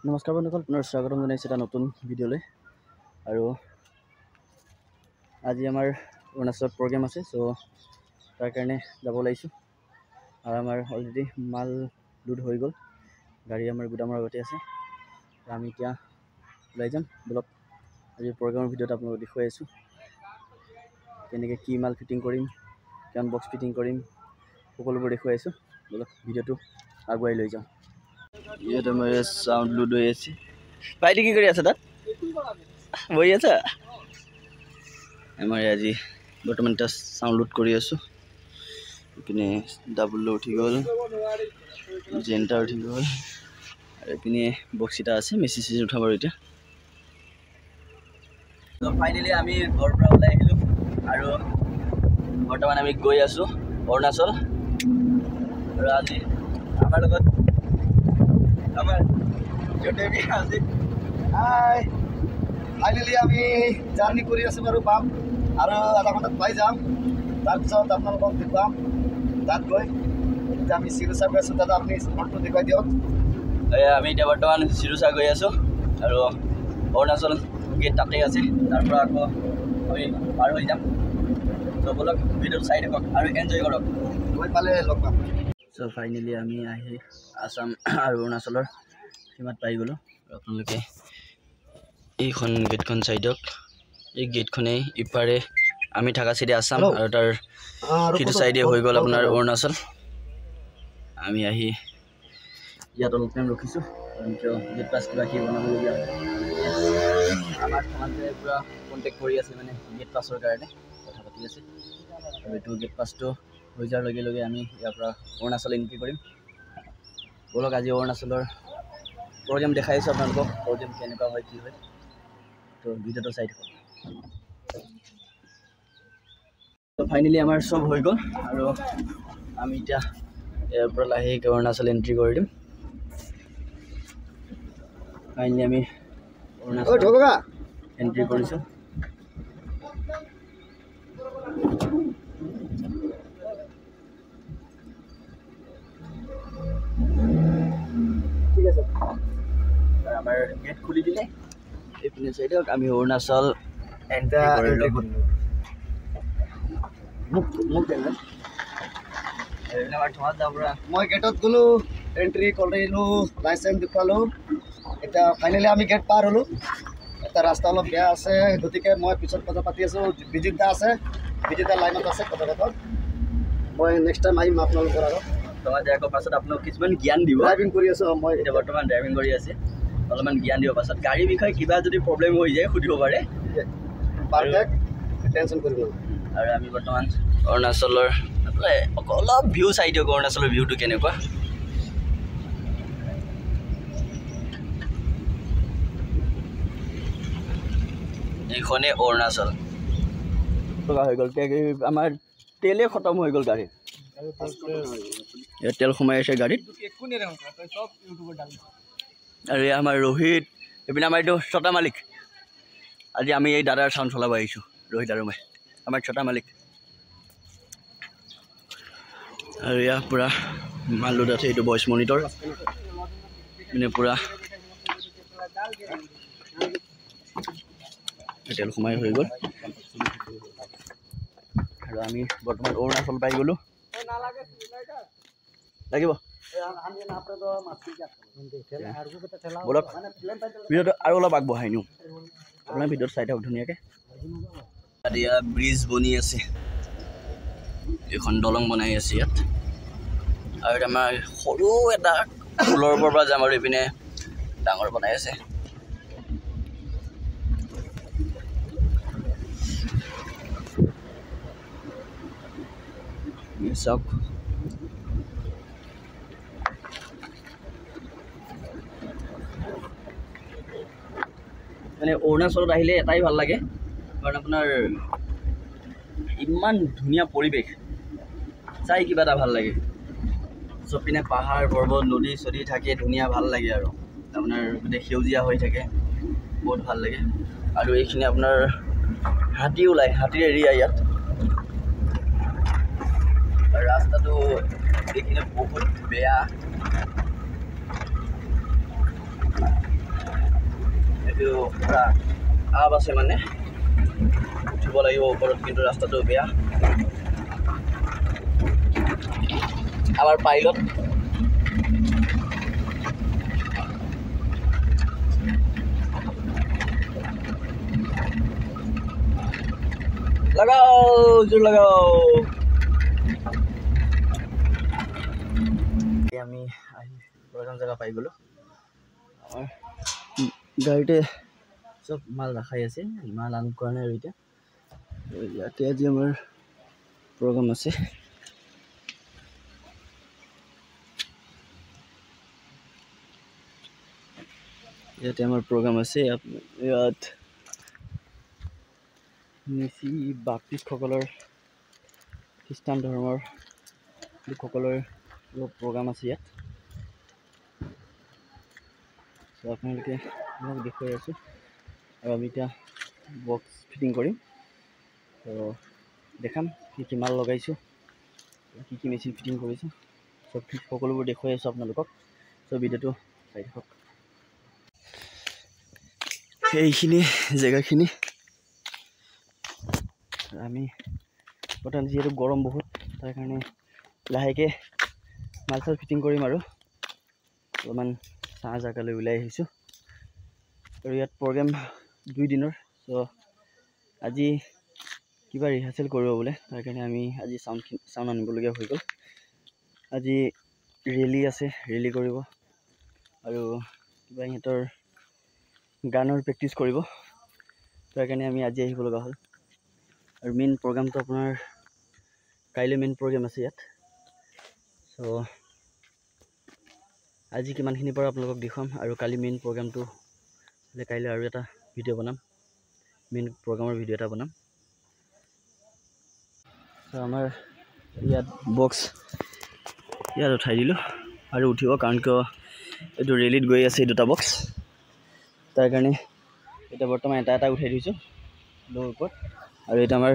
নমস্কাৰ বন্ধুসকল, পুনৰ স্বাগতম জনাইছোঁ এটা নতুন ভিডিঅ'লৈ। আৰু আজি আমাৰ অৰুণাচলত প্ৰগ্ৰেম আছে, চ' তাৰ কাৰণে যাব লাগিছোঁ। আৰু আমাৰ অলৰেডি মাল লোড হৈ গ'ল, গাড়ী আমাৰ গুদামৰ আগতে আছে। আমি এতিয়া ওলাই যাম। বলক আজিৰ প্ৰগ্ৰেমৰ ভিডিঅ'ত আপোনালোকক দেখুৱাই আছোঁ কেনেকৈ কি মাল ফিটিং কৰিম, কিমান বক্স ফিটিং কৰিম, সকলোবোৰ দেখুৱাই আছোঁ। বলক ভিডিঅ'টো আগুৱাই লৈ যাওঁ। ইয়াত আমাৰ চাউণ্ড লোড হৈ আছে। ভাইটি কি কৰি আছে তাত? বহি আছা? আমাৰ আজি বৰ্তমান এটা চাউণ্ড লোড কৰি আছোঁ। ইপিনে ডাবল উঠি গ'ল, জেণ্টা উঠি গ'ল, আৰু ইপিনে বক্স এটা আছে, মেচিন চেচিন উঠাব আৰু এতিয়া। ফাইনেলি আমি ঘৰৰ পৰা ওলাই আহিলোঁ আৰু বৰ্তমান আমি গৈ আছোঁ অৰুণাচল। আৰু আজি আমাৰ লগত আমাৰ জোটেবি আছে। হাই, ফাইনেলি আমি জাৰ্ণি কৰি আছোঁ বাৰু, পাম আৰু আধা ঘণ্টাত পাই যাম। তাৰপিছত আপোনালোকক দেখুৱাম তাত গৈ। এতিয়া আমি চিৰুচা গৈ আছোঁ, দাদা আপুনি ঘৰটো দেখুৱাই দিয়ক। আমি এতিয়া বৰ্তমান চিৰুচা গৈ আছোঁ আৰু অৰুণাচল গেট তাতেই আছে। তাৰ পৰা আকৌ আমি পাৰ হৈ যাম। চ' বলক ভিডিঅ'টো চাই থাকক আৰু এনজয় কৰক। গৈ পালে লগ পাম। চ' ফাইনেলি আমি আহি আসাম আৰু অৰুণাচলৰ সীমাত পাই গ'লোঁ। আপোনালোকে এইখন গেটখন চাই দিয়ক। এই গেটখনেই ইপাৰে আমি থকা চাইডে আসাম আৰু তাৰ সিটো চাইডে হৈ গ'ল আপোনাৰ অৰুণাচল। আমি আহি ইয়াত অলপ টাইম ৰখিছোঁ, কাৰণ কিয় গেট পাছ কিবা কিবি বনাবলগীয়া হয়। আমাৰ সমাজে পূৰা কণ্টেক্ট কৰি আছে, মানে গেট পাছৰ কাৰণে কথা পাতি আছে। আৰু এইটো গেট পাছটো হৈ যোৱাৰ লগে লগে আমি ইয়াৰ পৰা অৰুণাচল এণ্ট্ৰি কৰিম। বলক আজি অৰুণাচলৰ প্ৰগ্ৰেম দেখাই আছোঁ আপোনালোকক, প্ৰগ্ৰেম কেনেকুৱা হয় কি হয়। তো ভিডিঅ'টো চাই থাকক। তো ফাইনেলি আমাৰ চব হৈ গ'ল আৰু আমি এতিয়া ইয়াৰ পৰা লাহেকৈ অৰুণাচল এণ্ট্ৰি কৰি দিম। ফাইনেলি আমি অৰুণাচল এণ্ট্ৰি কৰিছোঁ। ঠিক আছে, আমাৰ গেট খুলি দিলে। এইপিনে চাইডক আমি অৰুণাচল এণ্ট্ৰি কৰিলোঁ। মই গেটত গ'লোঁ, এণ্ট্ৰি কৰিলোঁ, লাইচেঞ্চ দেখুৱালোঁ। এতিয়া ফাইনেলি আমি গেট পাৰ হ'লোঁ। এটা ৰাস্তা অলপ বেয়া আছে, গতিকে মই পিছত কথা পাতি আছোঁ। বিজিত দা আছে, বিজিত দা লাইনত আছে কথা পাতক। মই নেক্সট টাইম আহিম আপোনালোকৰ আগত। আকৌ পাছত আপোনাক কিছুমান জ্ঞান দিব। ড্ৰাইভিং কৰি আছোঁ মই এতিয়া বৰ্তমান ড্ৰাইভিং কৰি আছে, অলপমান জ্ঞান দিব। পাছত গাড়ীৰ বিষয়ে কিবা যদি প্ৰব্লেম হৈ যায় সুধিব পাৰে। পাৰফেক্ট, টেনশ্যন কৰিব নালাগে। আৰু আমি বৰ্তমান অৰুণাচলৰ অলপ ভিউ চাই দিয়ক, অৰুণাচলৰ ভিউটো কেনেকুৱা। এইখনেই অৰুণাচল হৈ গ'ল। আমাৰ তেলেই খতম হৈ গ'ল গাড়ীত। ইয়াত তেল সোমাই আছে গাড়ীত। আৰু এই আমাৰ ৰোহিত, এইপিনে আমাৰ এইটো ছটা মালিক। আজি আমি এই দাদাৰ চাউণ্ড চলাব আহিছোঁ, ৰোহিত আৰু মই, আমাৰ ছটা মালিক। আৰু ইয়াৰ পূৰা মাল লোড আছে, এইটো ভইচ মনিটৰ। মানে পূৰা তেল সোমাই হৈ গ'ল। আৰু আমি বৰ্তমান অৰুণাচল পাই গ'লোঁ। লাগিব বলক ভিডিঅ'টো আৰু অলপ আগবঢ়াই নিওঁ। আপোনাৰ ভিডিঅ'টো চাই থাকক ধুনীয়াকৈ। এতিয়া ব্ৰিজ বনি আছে, এখন দলং বনাই আছে ইয়াত। আৰু এটা আমাৰ সৰু এটা ফুলৰ পৰা যাম আৰু এইপিনে ডাঙৰ বনাই আছে। চাওক মানে অৰুণাচলত আহিলে এটাই ভাল লাগে, কাৰণ আপোনাৰ ইমান ধুনীয়া পৰিৱেশ চাই কিবা এটা ভাল লাগে। চব পিনে পাহাৰ পৰ্বত নদী চদী থাকে, ধুনীয়া ভাল লাগে। আৰু আপোনাৰ গোটেই সেউজীয়া হৈ থাকে, বহুত ভাল লাগে। আৰু এইখিনি আপোনাৰ হাতী ওলায়, হাতীৰ এৰিয়া ইয়াত। আৰু ৰাস্তাটো এইখিনি বহুত বেয়া। পুৰা আপ আছে মানে উঠিব লাগিব ওপৰত কিন্তু ৰাস্তাটো বেয়া আমাৰ পাইলট लगाओ जोर लगाओ আমি প্ৰগ্ৰাম জেগা পাই গ'লো আমাৰ গাড়ীতে চব মাল ৰাখাই আছে মাল আন কৰা নাই আৰু এতিয়া ইয়াতে আজি আমাৰ প্ৰগ্ৰাম আছে ইয়াতে আমাৰ প্ৰগ্ৰাম আছে ইয়াত মিছি বাপটিষ্টসকলৰ খ্ৰীষ্টান ধৰ্মৰ লোকসকলৰ প্ৰগ্ৰাম আছে ইয়াত আপোনালোকে মোক দেখুৱাই আছোঁ আৰু আমি এতিয়া বক্স ফিটিং কৰিম তো দেখাম কি মাল লগাইছোঁ কি মেচিন ফিটিং কৰিছোঁ চব সকলোবোৰ দেখুৱাই আছোঁ আপোনালোকক চ' ভিডিঅ'টো চাই থাকক এইখিনি জেগাখিনি আমি বৰ্তমান যিহেতু গৰম বহুত তাৰ কাৰণে লাহেকৈ মাল চাল ফিটিং কৰিম আৰু অলপমান চাহ জাগালৈ ওলাই আহিছোঁ আৰু ইয়াত প্ৰগ্ৰেম 2 দিনৰ চ' আজি কিবা ৰিহাৰ্চেল কৰিব বোলে তাৰ কাৰণে আমি আজি চাউণ্ড আনিবলগীয়া হৈ গ'ল আজি ৰেলী আছে ৰেলী কৰিব আৰু কিবা সিহঁতৰ গানৰ প্ৰেক্টিচ কৰিব তাৰ কাৰণে আমি আজি আহিব লগা হ'ল আৰু মেইন প্ৰগ্ৰামটো আপোনাৰ কাইলৈ মেইন প্ৰগ্ৰাম আছে ইয়াত চ' আজি কিমানখিনিৰ পৰা আপোনালোকক দেখুৱাম আৰু কালি মেইন প্ৰগ্ৰামটো হ'লে কাইলৈ আৰু এটা ভিডিঅ' বনাম মেইন প্ৰগ্ৰামৰ ভিডিঅ' এটা বনাম চ' আমাৰ ইয়াত বক্স ইয়াত উঠাই দিলোঁ আৰু উঠিব কাৰণ কিয় এইটো ৰেলীত গৈ আছে এই দুটা বক্স তাৰ কাৰণে এতিয়া বৰ্তমান এটা উঠাই দিছোঁ ল' ওপৰত আৰু এটা আমাৰ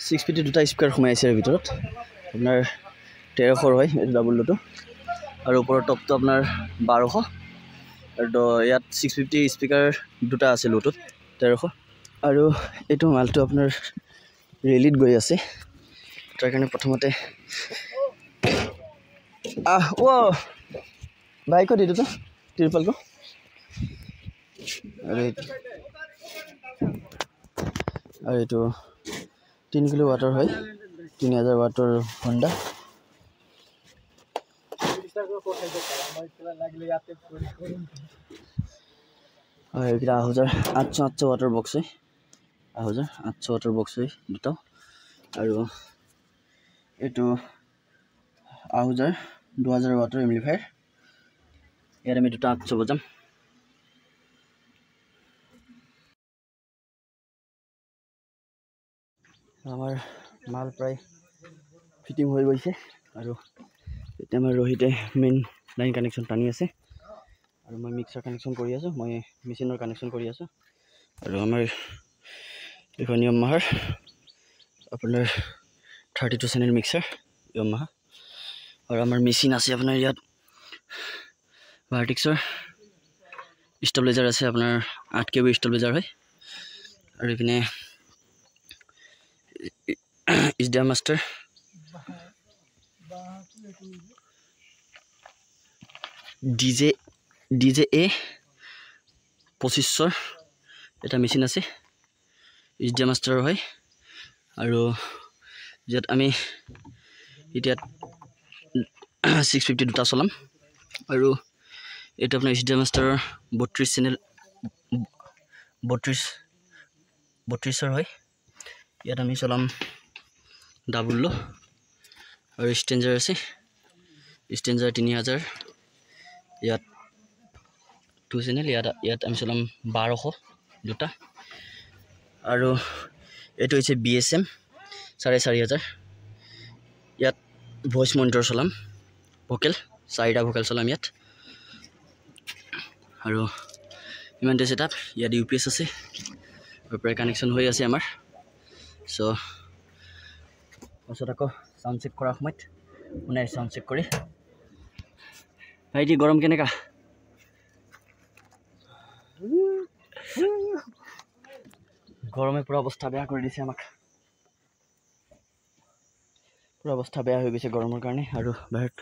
6 ফিট দুটা স্পিকাৰ সোমাই আছে ইয়াৰ ভিতৰত আপোনাৰ 1300 হয় এইটো ডাবল লটো আৰু ওপৰৰ টপটো আপোনাৰ 1200 আৰু ইয়াত 650 স্পিকাৰ দুটা আছে লটোত 1300 আৰু এইটো মালটো আপোনাৰ ৰেলীত গৈ আছে তাৰ কাৰণে প্ৰথমতে বাইকত এইটোতো তিৰপালটো আৰু এইটো 3 কিলো ৱাটৰ হয় 3000 ৱাটৰ হন্ডা হয় এটা 800 ৱাটৰ বক্স হয় 800 ৱাটৰ বক্স হয় দুটা আৰু এইটো 2000 ৱাটৰ এম্প্লিফায়াৰ ইয়াত আমি দুটা 800 বজাম আমাৰ মাল প্ৰায় ফিটিং হৈ গৈছে আৰু এতিয়া আমাৰ ৰহিতে মেইন লাইন কানেকশ্যন টানি আছে আৰু মই মিক্সাৰ কানেকশ্যন কৰি আছোঁ মই মেচিনৰ কানেকশ্যন কৰি আছোঁ আৰু আমাৰ এইখন য়ামাহাৰ আপোনাৰ 32 চেনেল মিক্সাৰ য়ামাহা আৰু আমাৰ মেচিন আছে আপোনাৰ ইয়াত ভাৰ্টিক্সৰ ষ্টেবিলাইজাৰ আছে আপোনাৰ 8 KB ষ্টেবিলাইজাৰ হয় আৰু ইপিনে ইছডা মাষ্টাৰ ডিজে এ 2500 এটা মেচিন আছে ইছডা মাষ্টাৰ হয় আৰু ইয়াত আমি এতিয়া 650 দুটা চলাম আৰু এটা আপোনাৰ ইছডা মাষ্টাৰৰ 32 চেনেল 32 হয় ইয়াত আমি চলাম ডাবল লো আৰু ষ্টেঞ্জাৰ আছে ষ্টেঞ্জাৰ 3000 ইয়াত 2 চেনেল ইয়াত আমি চলাম 1200 দুটা আৰু এইটো হৈছে BSM 4500 ইয়াত ভয়েস মনিটৰ চলাম ভোকেল 4টা ভোকেল চলাম ইয়াত আৰু ইমানতে সেটআপ ইয়াত UPS আছে আৰু প্ৰায় কানেকশ্যন হৈ আছে আমাৰ চ' পাছত আকৌ সাউন্ড চেক কৰাৰ সময়ত মানে সাউন্ড চেক কৰি ভাইটি গৰম কেনেকা গৰমে পুৰা অৱস্থা বেয়া কৰি দিছে আমাক পুৰা অৱস্থা বেয়া হৈ গৈছে গৰমৰ কাৰণে আৰু বাহিৰত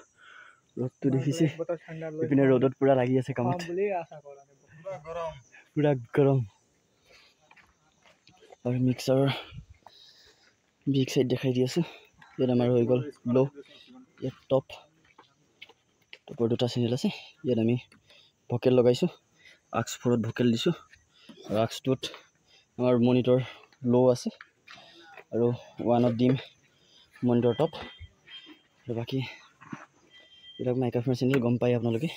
ৰ'দটো দেখিছে ইপিনে ৰ'দত পুৰা লাগি আছে কামত পুৰা গৰম আৰু মিক্সাৰৰ বিগ সাইড দেখাই দি আছো ইয়াত আমাৰ হৈ গ'ল লো ইয়াত টপৰ দুটা চেনেল আছে ইয়াত আমি ভকেল লগাইছোঁ আক্স 4ত ভকেল দিছোঁ আৰু আক্স 2ত আমাৰ মনিটৰ লো আছে আৰু 1ত দিম মনিটৰ টপ আৰু বাকী এইবিলাক মাইক্ৰফোন চেনেল গম পায় আপোনালোকে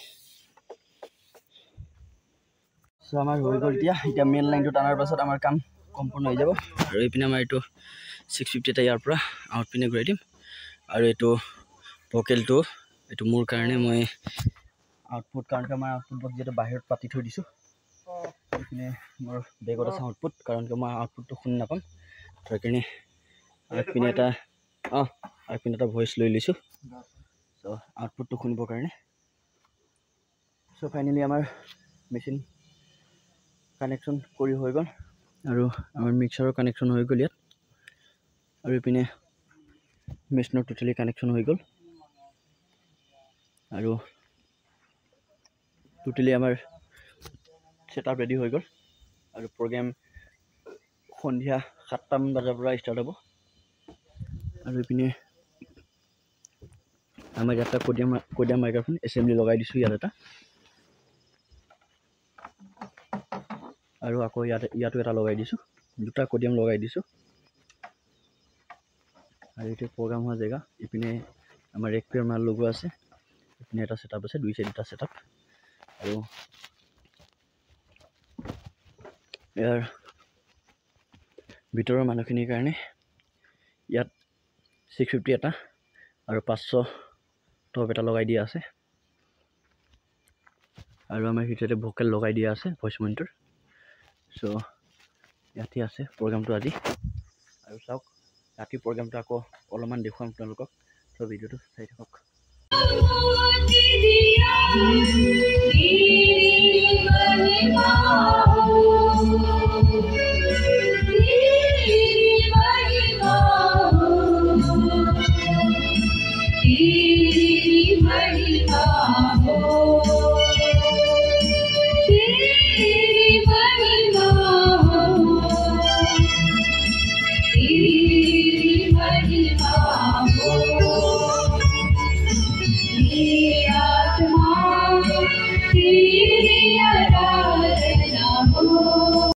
চ' আমাৰ হৈ গ'ল এতিয়া মেইন লাইনটো টানাৰ পাছত আমাৰ কাম সম্পূৰ্ণ হৈ যাব আৰু এইপিনে আমাৰ এইটো 650 এটা ইয়াৰ পৰা আউট পিনে ঘূৰাই দিম আৰু এইটো ভকেলটো এইটো মোৰ কাৰণে মই আউটপুট কাৰণ আমাৰ আউটপুট বক্স যিহেতু বাহিৰত পাতি থৈ দিছোঁ এইপিনে মোৰ বেগত আছে আউটপুট কাৰণ মই আউটপুটটো শুনি নাপাম সেইকাৰণে আগপিনে এটা আগপিনে এটা ভইচ লৈ লৈছোঁ চ' আউটপুটটো শুনিবৰ কাৰণে চ' ফাইনেলি আমাৰ মেচিন কানেকশ্যন কৰি হৈ গ'ল আৰু আমাৰ মিক্সাৰৰ কানেকশ্যন হৈ গ'ল ইয়াত আৰু ইপিনে মেচিনৰ টোটেলি কানেকশ্যন হৈ গ'ল আৰু টোটেলি আমাৰ ছেটআপ ৰেডি হৈ গ'ল আৰু প্ৰগ্ৰেম সন্ধিয়া 7টামান বজাৰ পৰা ষ্টাৰ্ট হ'ব আৰু ইপিনে আমাৰ ইয়াত কডিয়াম মাইক্ৰফোন এছেম্বলি লগাই দিছোঁ ইয়াত এটা আৰু আকৌ ইয়াতো এটা লগাই দিছোঁ দুটা কডিয়াম লগাই দিছোঁ আৰু এইটো প্ৰগ্ৰাম হোৱা জেগা ইপিনে আমাৰ এক পেয়াৰ মাল লগোৱা আছে ইপিনে এটা ছেটআপ আছে দুই চাইড এটা ছেটআপ আৰু ইয়াৰ ভিতৰৰ মানুহখিনিৰ কাৰণে ইয়াত 650 এটা আৰু 500 টপ এটা লগাই দিয়া আছে আৰু আমাৰ ভিতৰতে ভকেল লগাই দিয়া আছে ভইচ মনিটৰ চ' ইয়াতে আছে প্ৰগ্ৰামটো আজি আৰু চাওক ৰাতি প্ৰগ্ৰামটো আকৌ অলপমান দেখুৱাম আপোনালোকক চ' ভিডিঅ'টো চাই থাকক Yeah.